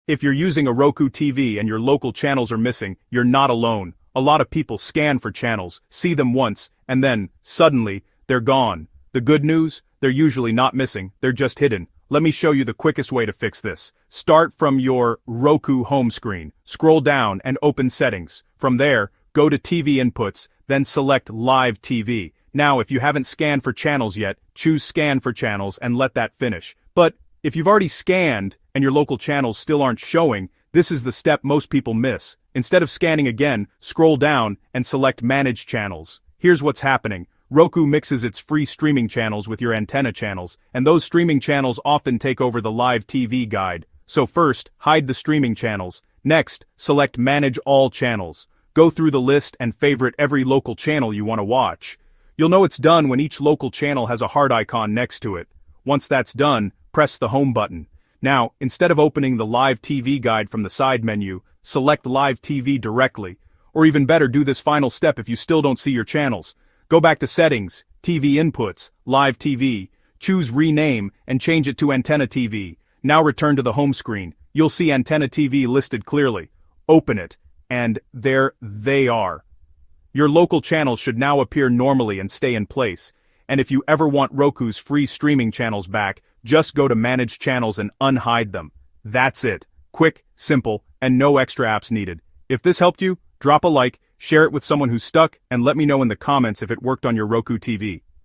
If you're using a Roku TV and your local channels are missing, you're not alone. A lot of people scan for channels, see them once, and then, suddenly, they're gone. The good news? They're usually not missing, they're just hidden. Let me show you the quickest way to fix this. Start from your Roku home screen. Scroll down and open Settings. From there, go to TV Inputs, then select Live TV. Now, if you haven't scanned for channels yet, choose Scan for Channels and let that finish. But if you've already scanned and your local channels still aren't showing, this is the step most people miss. Instead of scanning again, scroll down and select Manage Channels. Here's what's happening. Roku mixes its free streaming channels with your antenna channels, and those streaming channels often take over the live TV guide. So first, hide the streaming channels. Next, select Manage All Channels. Go through the list and favorite every local channel you want to watch. You'll know it's done when each local channel has a heart icon next to it. Once that's done, press the Home button. Now, instead of opening the Live TV guide from the side menu, select Live TV directly. Or even better, do this final step if you still don't see your channels. Go back to Settings, TV Inputs, Live TV, choose Rename and change it to Antenna TV. Now return to the home screen. You'll see Antenna TV listed clearly. Open it, and there they are. Your local channels should now appear normally and stay in place. And if you ever want Roku's free streaming channels back, just go to Manage Channels and unhide them. That's it. Quick, simple, and no extra apps needed. If this helped you, drop a like, share it with someone who's stuck, and let me know in the comments if it worked on your Roku TV.